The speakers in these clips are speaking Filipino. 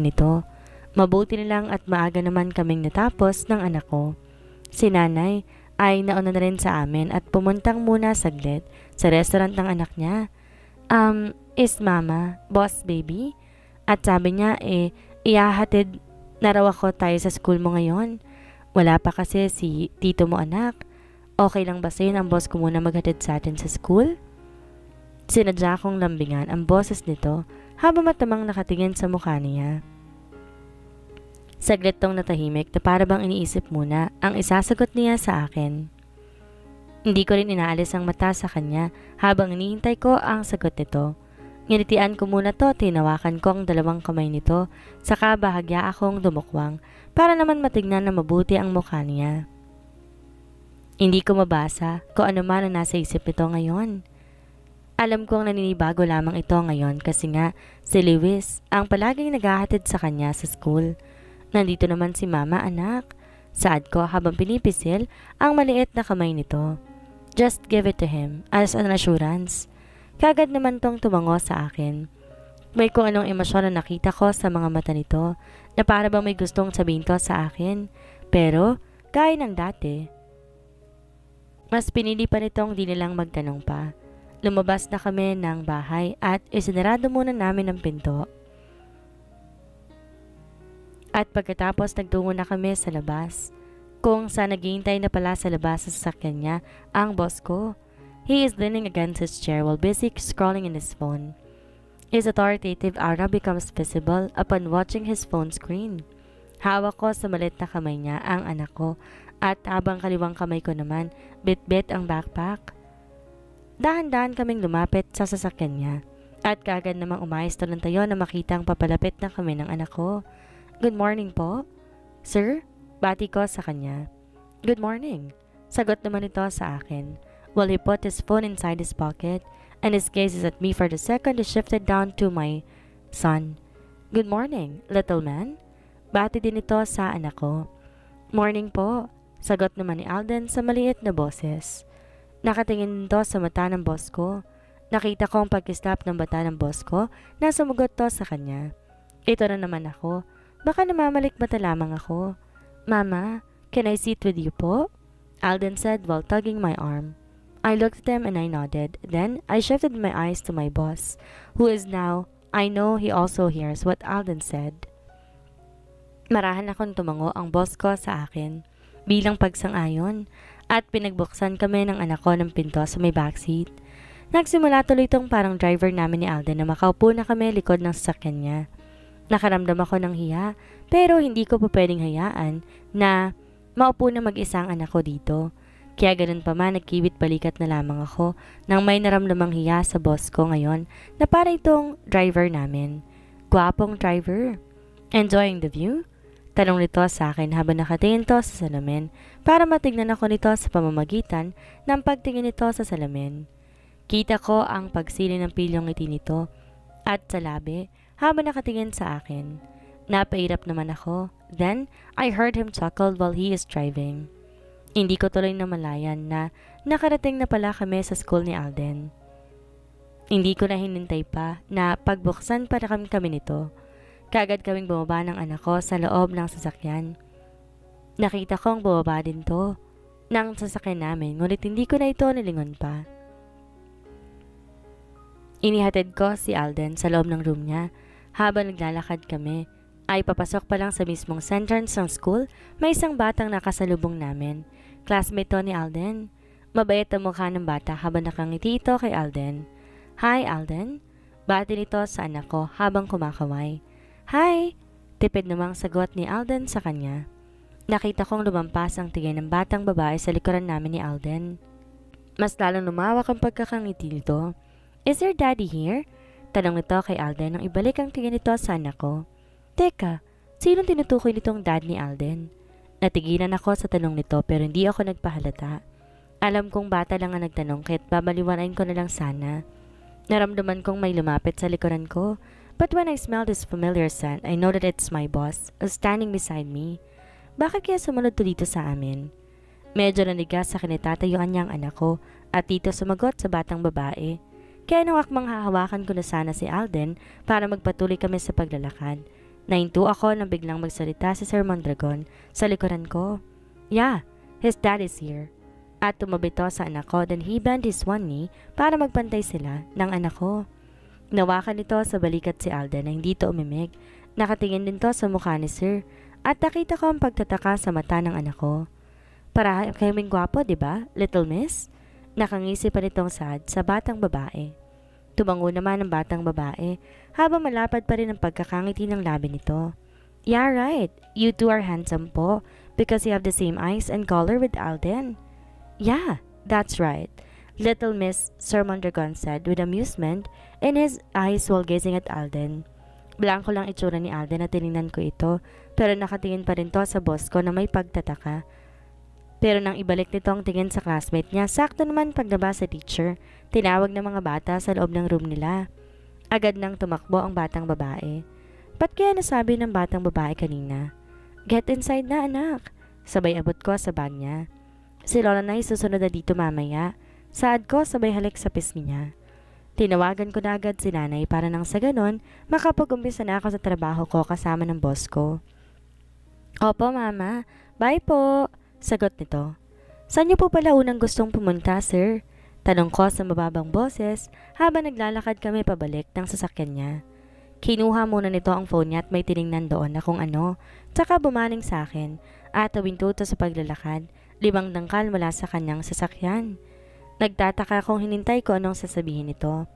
nito. Mabuti na lang at maaga naman kaming natapos ng anak ko. Si nanay ay nauna na rin sa amin at pumuntang muna saglit sa restaurant ng anak niya. Is mama, boss baby? At sabi niya ihahatid na raw ako tayo sa school mo ngayon. Wala pa kasi si tito mo anak. Okay lang ba sa'yo ang boss ko muna maghatid sa atin sa school? Sinadya kong lambingan ang boses nito habang matamang nakatingin sa mukha niya. Saglit tong natahimik na para bang iniisip muna ang isasagot niya sa akin. Hindi ko rin inaalis ang mata sa kanya habang hinihintay ko ang sagot nito. Nginitian ko muna to, tinawakan ko ang dalawang kamay nito, saka bahagya akong dumukwang para naman matignan na mabuti ang mukha niya. Hindi ko mabasa kung ano man ang nasa isip nito ngayon. Alam kong naninibago lamang ito ngayon kasi nga si Lewis ang palaging naghahatid sa kanya sa school. Nandito naman si mama anak. Saad ko habang pinipisil ang maliit na kamay nito. Just give it to him as an assurance. Kagad naman tong tumango sa akin. May kung anong emosyon na nakita ko sa mga mata nito na para bang may gustong sabihin to sa akin. Pero gaya ng dati, mas pinili pa nitong di nilang magtanong pa. Lumabas na kami ng bahay at isinarado muna namin ang pinto. At pagkatapos nagtungo na kami sa labas, kung saan naghihintay na pala sa labas sa sasakyan niya ang boss ko. He is leaning against his chair while busy scrolling in his phone. His authoritative aura becomes visible upon watching his phone screen. Hawak ko sa malit na kamay niya ang anak ko at habang kaliwang kamay ko naman bit-bit ang backpack. Dahan-dahan kaming lumapit sa sasakyan niya at kagad namang umayos to ng tayo na makitang papalapit na kami ng anak ko. Good morning po. Sir, bati ko sa kanya. Good morning. Sagot naman ito sa akin. While he put his phone inside his pocket and his gaze is at me for the second he shifted down to my son. Good morning, little man. Bati din ito sa anak ko. Morning po. Sagot naman ni Alden sa maliit na boses. Nakatingin to sa mata ng boss ko. Nakita ko ang pag-stop ng mata ng boss ko na sumugot to sa kanya. Ito na naman ako. Baka namamalik mata lamang ako. Mama, can I sit with you po? Alden said while tugging my arm. I looked at him and I nodded. Then I shifted my eyes to my boss, who is now, I know he also hears what Alden said. Marahan akong tumango ang boss ko sa akin bilang pagsang-ayon at pinagbuksan kami ng anak ko ng pinto sa may backseat. Nagsimula tuloy itong parang driver namin ni Alden na makaupo na kami likod ng sasakyan niya. Nakaramdam ako ng hiya pero hindi ko pa pwedeng hayaan na maupo na mag-isa ang anak ko dito. Kaya ganun pa man nagkibit balikat na lamang ako nang may naramdamang hiya sa boss ko ngayon na para itong driver namin. Gwapong driver. Enjoying the view? Tanong nito sa akin habang nakatingin to sa salamin para matignan ako nito sa pamamagitan ng pagtingin nito sa salamin. Kita ko ang pagsili ng pilyong ngiti nito at sa labi habang nakatingin sa akin. Napairap naman ako. Then, I heard him chuckle while he is driving. Hindi ko tuloy namalayan na nakarating na pala kami sa school ni Alden. Hindi ko na hinintay pa na pagbuksan para kami nito. Kaagad kaming bumaba ng anak ko sa loob ng sasakyan. Nakita kong bumaba din to ng sasakyan namin, ngunit hindi ko na ito nilingon pa. Inihatid ko si Alden sa loob ng room niya. Habang naglalakad kami, ay papasok pa lang sa mismong entrance ng school, may isang batang nakasalubong namin. Classmate to ni Alden. Mabait ang mukha ng bata habang nakangiti ito kay Alden. Hi, Alden. Bati nito sa anak ko habang kumakaway. Hi! Tipid namang sagot ni Alden sa kanya. Nakita kong lumampas ang tingin ng batang babae sa likuran namin ni Alden. Mas lalong lumawak ang pagkakangiti nito. Is your daddy here? Tanong nito kay Alden nang ibalik ang tingin nito sa anak ko. Teka, sinong tinutukoy nitong dad ni Alden? Natigilan ako sa tanong nito pero hindi ako nagpahalata. Alam kong bata lang ang nagtanong kaya't babaliwanain ko na lang sana. Naramdaman kong may lumapit sa likuran ko. But when I smell this familiar scent, I know that it's my boss, standing beside me. Bakit kaya sumunod to dito sa amin? Medyo nanigas sa kinitatayuan niya ang anak ko at dito sumagot sa batang babae. Kaya nung akmang hahawakan ko na sana si Alden para magpatuloy kami sa paglalakad. Nahinto ako nang biglang magsalita si Sir Mondragon sa likuran ko. Yeah, his dad is here. At tumabi to sa anak ko, then he bent his one knee para magpantay sila ng anak ko. Nawakan nito sa balikat si Alden na hindi to umimik. Nakatingin din to sa mukha ni Sir at nakita ko ang pagtataka sa mata ng anak ko. Para kaming gwapo, di ba, little miss? Nakangisi pa nitong sad sa batang babae. Tumango naman ang batang babae habang malapad pa rin ang pagkakangiti ng labi nito. Yeah, right. You two are handsome po because you have the same eyes and color with Alden. Yeah, that's right. Little Miss Sir Mondragon said with amusement in his eyes while gazing at Alden. Blanko lang itsura ni Alden at tinignan ko ito pero nakatingin pa rin to sa boss ko na may pagtataka. Pero nang ibalik nito ang tingin sa classmate niya, sakto naman paglabas sa teacher, tinawag ng mga bata sa loob ng room nila. Agad nang tumakbo ang batang babae. Ba't kaya nasabi ng batang babae kanina? Get inside na anak. Sabay abot ko sa bag niya. Si Lola na susunod na dito mamaya. Saad ko sabay halik sa pisngi niya. Tinawagan ko na agad si nanay para nang sa ganon, makapag-umpisa na ako sa trabaho ko kasama ng boss ko. Opo mama, bye po, sagot nito. Saan niyo po pala unang gustong pumunta sir? Tanong ko sa mababang boses habang naglalakad kami pabalik ng sasakyan niya. Kinuha muna nito ang phone niya at may tiningnan doon na kung ano, tsaka bumaling sa akin at tawinto sa paglalakad. 5 dangkal mula sa kanyang sasakyan. Nagtataka kung hinintay ko anong sasabihin nito.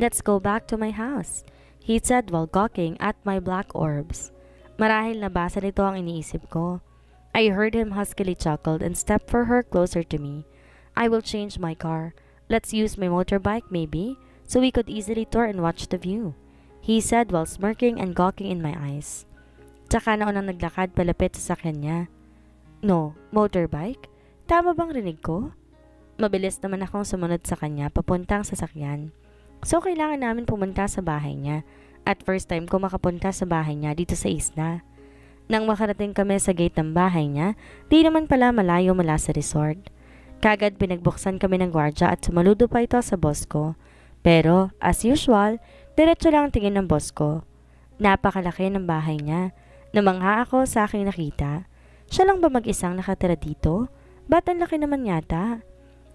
Let's go back to my house, he said while gawking at my black orbs. Marahil nabasa nito ang iniisip ko. I heard him huskily chuckled and stepped for her closer to me. I will change my car. Let's use my motorbike maybe, so we could easily tour and watch the view, he said while smirking and gawking in my eyes. Tsaka naunang naglakad palapit sa sakyan niya. No, motorbike? Tama bang rinig ko? Mabilis naman akong sumunod sa kanya papuntang sasakyan. So kailangan namin pumunta sa bahay niya. At first time ko makapunta sa bahay niya dito sa isla. Nang makarating kami sa gate ng bahay niya, di naman pala malayo mula sa resort. Kagad pinagbuksan kami ng gwardya at sumaludo pa ito sa boss ko. Pero, as usual, diretso lang ang tingin ng boss ko. Napakalaki ng bahay niya. Namangha ako sa aking nakita. Siya lang ba mag-isang nakatira dito? Ba't ang laki naman yata?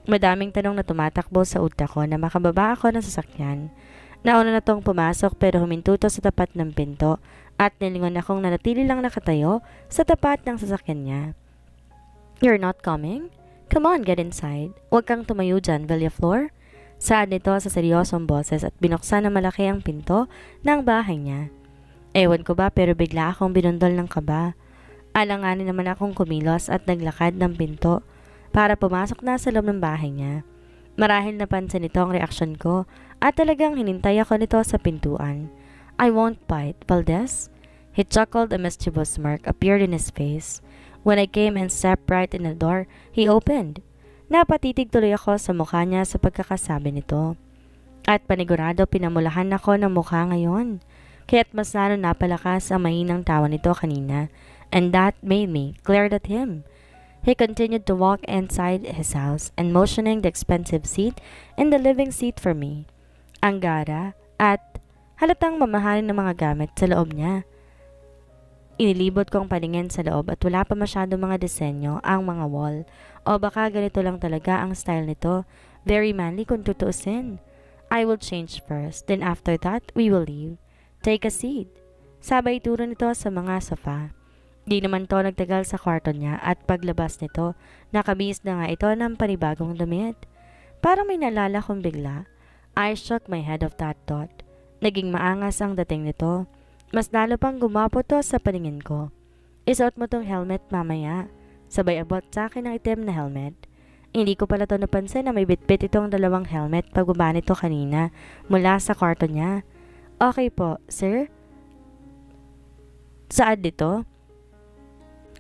Madaming tanong na tumatakbo sa utak ko na makababa ako ng sasakyan. Nauna na tong pumasok pero huminto to sa tapat ng pinto at nilingon akong nanatili lang nakatayo sa tapat ng sasakyan niya. You're not coming? Come on, get inside. Huwag kang tumayo dyan, Villaflor. Saad nito sa seryosong boses at binuksan na malaki ang pinto ng bahay niya. Ewan ko ba pero bigla akong binundol ng kaba. Alanganin naman akong kumilos at naglakad ng pinto para pumasok na sa loob ng bahay niya. Marahil napansin nito ang reaksyon ko at talagang hinintay ako nito sa pintuan. I won't bite, Valdez. He chuckled. A mischievous smirk appeared in his face. When I came and stepped right in the door, he opened. Napatitig tuloy ako sa mukha niya sa pagkakasabi nito. At panigurado pinamulahan ako ng mukha ngayon. Kaya't mas lalo napalakas ang mahinang tawa nito kanina. And that made me glare at him. He continued to walk inside his house and motioning the expensive seat and the living seat for me. Ang gara at halatang mamahalin ng mga gamit sa loob niya. Inilibot ko ang paningin sa loob at wala pa masyado mga disenyo ang mga wall. O baka ganito lang talaga ang style nito. Very manly kung tutuusin. I will change first, then after that, we will leave. Take a seat. Sabay turo nito sa mga sofa. Di naman to nagtagal sa kwarto niya at paglabas nito, nakabihis na nga ito ng panibagong damit. Parang may nalala kong bigla. I shook my head of that thought. Naging maangas ang dating nito. Mas lalo pang gumapo to sa paningin ko. Isuot mo tong helmet mamaya. Sabay abot sa akin ang itim na helmet. Hindi ko pala to napansin na may bitbit itong 2 helmet pagbaba nito kanina mula sa kwarto niya. Okay po, sir? Saan dito?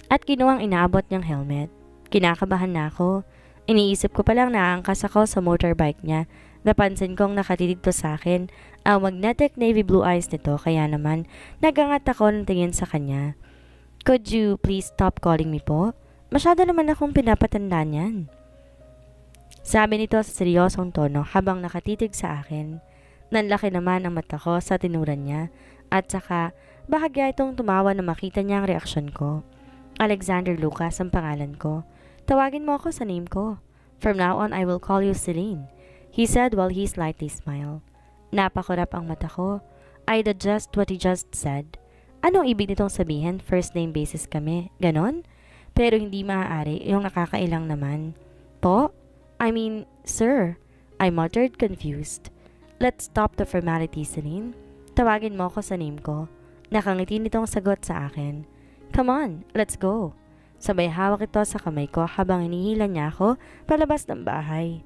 At kinuwang inaabot niyang helmet. Kinakabahan na ako. Iniisip ko palang naangkas ako sa motorbike niya. Napansin kong nakatitig to sa akin ang magnetic navy blue eyes nito kaya naman nagangat ako ng tingin sa kanya. Could you please stop calling me po? Masyado naman akong pinapatanda niyan. Sabi nito sa seryosong tono habang nakatitig sa akin. Nanlaki naman ang mata ko sa tinuran niya At saka, bahagya itong tumawa na makita niya ang reaksyon ko. Alexander Lucas ang pangalan ko. Tawagin mo ako sa name ko. From now on, I will call you Celine, he said while he slightly smiled. Napakurap ang mata ko. I'd adjust what he just said. Anong ibig nitong sabihin? First name basis kami. Ganon? Pero hindi maaari, yung nakakailang naman. Po? I mean, sir. I muttered, confused. Let's stop the formality, Celine. Tawagin mo ako sa name ko. Nakangiti nitong sagot sa akin. Come on, let's go. Sabay hawak ito sa kamay ko habang hinihila niya ako palabas ng bahay.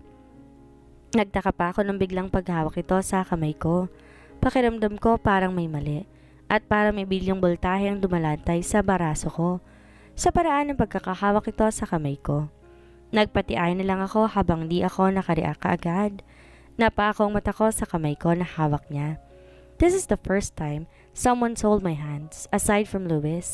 Nagtaka pa ako nang biglang paghawak ito sa kamay ko. Pakiramdam ko parang may mali at parang may bilyong boltahe ang dumalantay sa baraso ko sa paraan ng pagkakahawak ito sa kamay ko. Nagpatiay na lang ako habang di ako nakareact kaagad. Napa akong mata ko sa kamay ko na hawak niya. This is the first time someone's hold my hands aside from Louis.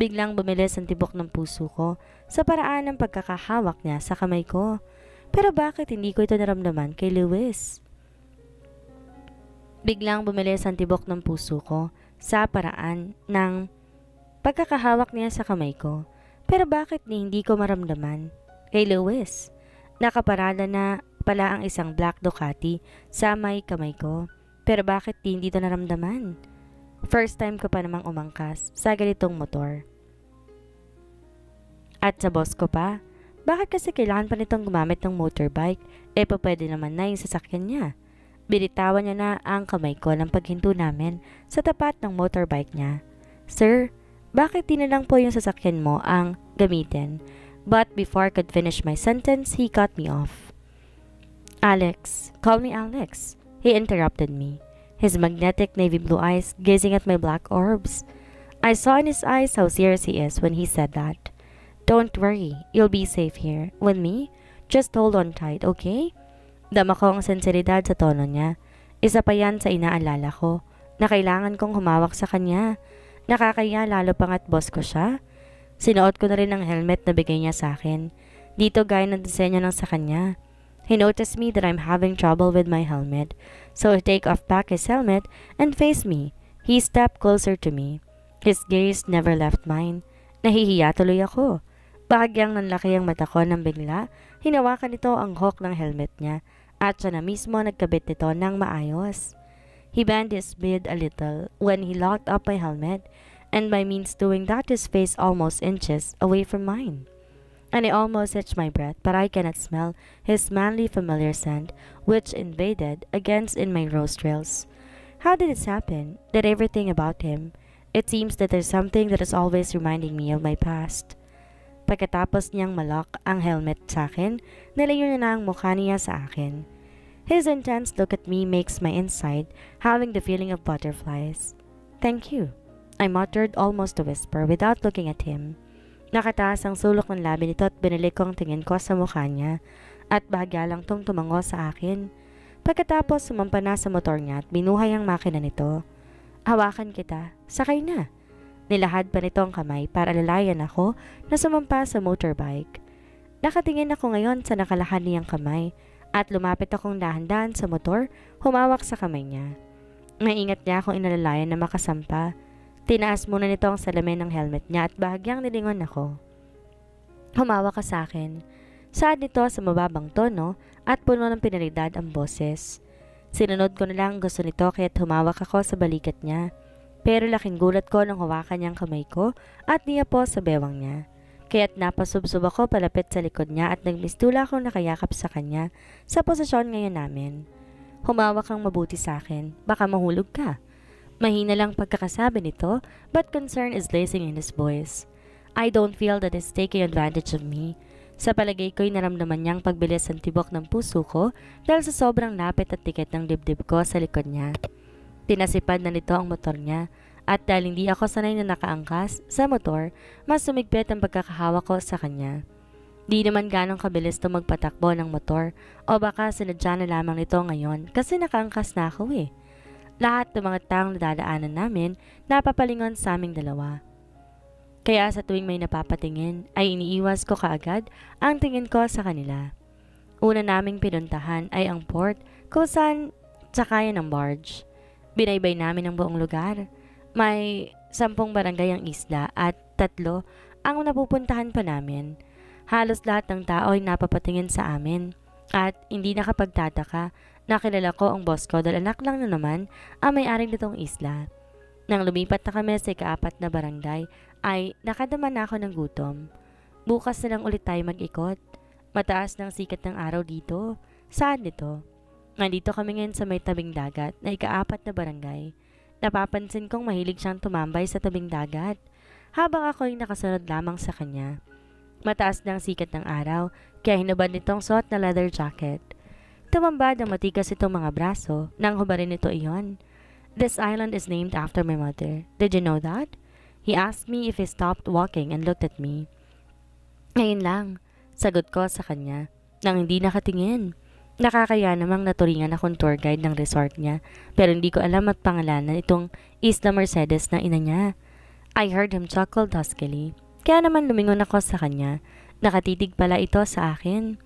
Biglang bumilis ang tibok ng puso ko sa paraan ng pagkakahawak niya sa kamay ko. Pero bakit hindi ko ito naramdaman kay Louis? Biglang bumilis ang tibok ng puso ko sa paraan ng pagkakahawak niya sa kamay ko. Pero bakit hindi ko maramdaman kay Louis? Nakaparada na pala ang isang black Ducati sa may kamay ko. Pero bakit hindi ito naramdaman? First time ko pa namang umangkas sa ganitong motor. At sa boss ko pa, bakit kasi kailangan pa nitong gumamit ng motorbike? Pwede naman na yung sasakyan niya. Binitawan niya na ang kamay ko ng paghinto namin sa tapat ng motorbike niya. Sir, bakit di na lang po yung sasakyan mo ang gamitin? But before I could finish my sentence, he cut me off. Alex, call me Alex, he interrupted me, his magnetic navy blue eyes gazing at my black orbs. I saw in his eyes how serious he is when he said that. Don't worry, you'll be safe here. With me? Just hold on tight, okay? Dama ko ang sensibilidad sa tono niya. Isa pa yan sa inaalala ko, na kailangan kong humawak sa kanya. Nakakaya lalo pangat boss ko siya. Sinuot ko na rin ang helmet na bigay niya sa akin. Dito gaya ng disenyo ng sa kanya. He noticed me that I'm having trouble with my helmet, so he take off back his helmet and face me. He stepped closer to me. His gaze never left mine. Nahihiya tuloy ako. Bahagyang nanlaki ang mata ko nang bigla, hinawakan nito ang hook ng helmet niya at siya na mismo nagkabit nito ng maayos. He bent his beard a little when he locked up my helmet, and by means doing that his face almost inches away from mine. And I almost hitched my breath, but I cannot smell his manly familiar scent which invaded against in my nostrils. How did this happen? Did everything about him? It seems that there's something that is always reminding me of my past. Pagkatapos niyang malak ang helmet sa akin, nalayo na ang mukha niya sa akin. His intense look at me makes my inside having the feeling of butterflies. Thank you, I muttered almost a whisper without looking at him. Nakataas ang sulok ng labi nito at binalik ko ang tingin ko sa mukha niya at bahagya lang tong tumango sa akin. Pagkatapos sumampa na sa motor niya at binuhay ang makina nito. Hawakan kita, sakay na. Nilahad pa nito ang kamay para alalayan ako na sumampa sa motorbike. Nakatingin ako ngayon sa nakalahad niyang kamay at lumapit akong dahan-dahan sa motor, humawak sa kamay niya. Maingat niya akong inalalayan na makasampa. Tinaas muna nito ang salamin ng helmet niya at bahagyang nilingon ako. Humawak ka sa akin. Saad nito sa mababang tono at puno ng pinalidad ang boses. Sinunod ko na lang gusto nito kaya't humawak ako sa balikat niya. Pero laking gulat ko nang hawakan niyang kamay ko at niya po sa bewang niya. Kaya't napasubsob ako palapit sa likod niya at nagmistula akong nakayakap sa kanya sa posisyon ngayon namin. Humawak kang mabuti sa akin, baka mahulog ka. Mahina lang pagkakasabi nito, but concern is blazing in his voice. I don't feel that he's taking advantage of me. Sa palagay ko'y naramdaman niyang pagbilis ang tibok ng puso ko dahil sa sobrang lapit at tikit ng dibdib ko sa likod niya. Tinasipad na nito ang motor niya at dahil hindi ako sanay na nakaangkas sa motor, mas sumigpit ang pagkakahawak ko sa kanya. Di naman ganong kabilis to magpatakbo ng motor o baka sinadya na lamang nito ngayon kasi nakaangkas na ako eh. Lahat ng mga taong nadadaanan namin napapalingon sa aming dalawa. Kaya sa tuwing may napapatingin ay iniiwas ko kaagad ang tingin ko sa kanila. Una naming pinuntahan ay ang port kung saan sakayan ng barge. Binaybay namin ang buong lugar. May 10 barangay ang isla at 3 ang napupuntahan pa namin. Halos lahat ng tao ay napapatingin sa amin at hindi nakapagtataka na kilala ko ang boss ko dahil anak lang na naman ang may-ari nitong isla. Nang lumipat na kami sa ika-4 na barangay ay nakadama na ako ng gutom. Bukas na lang ulit tayo mag-ikot. Mataas ng sikat ng araw dito. Saan dito? Nandito kami ngayon sa may tabing dagat na ika-4 na barangay. Napapansin kong mahilig siyang tumambay sa tabing dagat habang ako'y nakasunod lamang sa kanya. Mataas ng sikat ng araw kaya hinubad nitong suot na leather jacket. Tumambad ang matigas itong mga braso nang hubarin nito iyon. This island is named after my mother. Did you know that? He asked me if he stopped walking and looked at me. Ngayon lang, sagot ko sa kanya nang hindi nakatingin. Nakakaya namang naturingan akong tour guide ng resort niya pero hindi ko alam at pangalanan itong Isla Mercedes na ina niya. I heard him chuckle huskily. Kaya naman lumingon ako sa kanya. Nakatitig pala ito sa akin.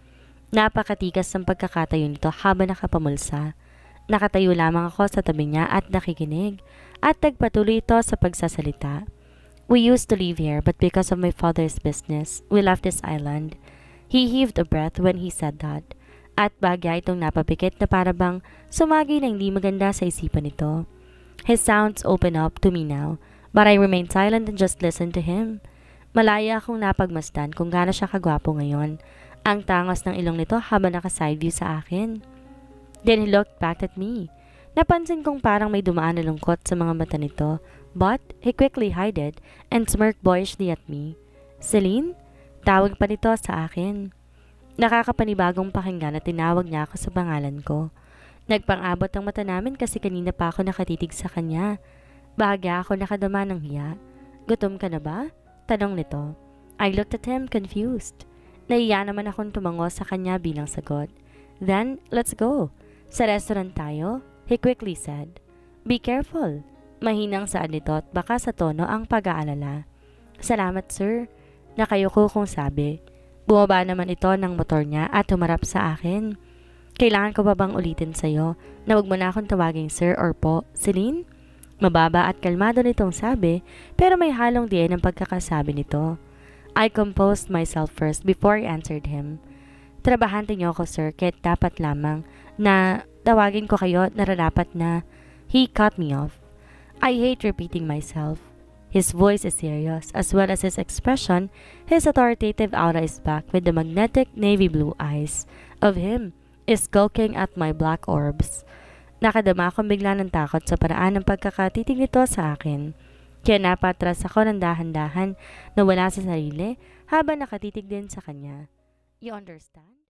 Napakatikas ng pagkakatayo nito habang nakapamulsa. Nakatayo lamang ako sa tabi niya at nakikinig at nagpatuloy ito sa pagsasalita. We used to live here but because of my father's business, we left this island. He heaved a breath when he said that. At bagay itong napapikit na parabang sumagi na hindi maganda sa isipan nito. His sounds open up to me now, but I remained silent and just listened to him. Malaya akong napagmasdan kung gaano siya kagwapo ngayon. Ang tangos ng ilong nito habang naka-side view sa akin. Then he looked back at me. Napansin kong parang may dumaan na lungkot sa mga mata nito, but he quickly hid it and smirked boyishly at me. Celine? Tawag pa nito sa akin. Nakakapanibagong pakinggan at tinawag niya ako sa pangalan ko. Nagpang-abot ang mata namin kasi kanina pa ako nakatitig sa kanya. Bahagya ako nakadama ng hiya. Gutom ka na ba? Tanong nito. I looked at him confused. Naiya naman akong tumango sa kanya bilang sagot. Then, let's go. Sa restaurant tayo? He quickly said. Be careful. Mahinang saan nito at baka sa tono ang pag-aalala. Salamat sir. Nakayuko kong sabi. Bumaba naman ito ng motor niya at humarap sa akin. Kailangan ko ba bang ulitin sa'yo na wag mo na akong tawaging sir or po, Celine? Mababa at kalmado nitong sabi pero may halong diin ang pagkakasabi nito. I composed myself first before I answered him. Trabahante niyo ako sir kahit dapat lamang na tawagin ko kayo at nararapat na. He cut me off. I hate repeating myself. His voice is serious, as well as his expression. His authoritative aura is back with the magnetic navy blue eyes of him is skulking at my black orbs. Nakadama akong bigla ng takot sa paraan ng pagkakatitig nito sa akin. Kaya napatras ako ng dahan-dahan na wala sa sarili habang nakatitig din sa kanya. You understand?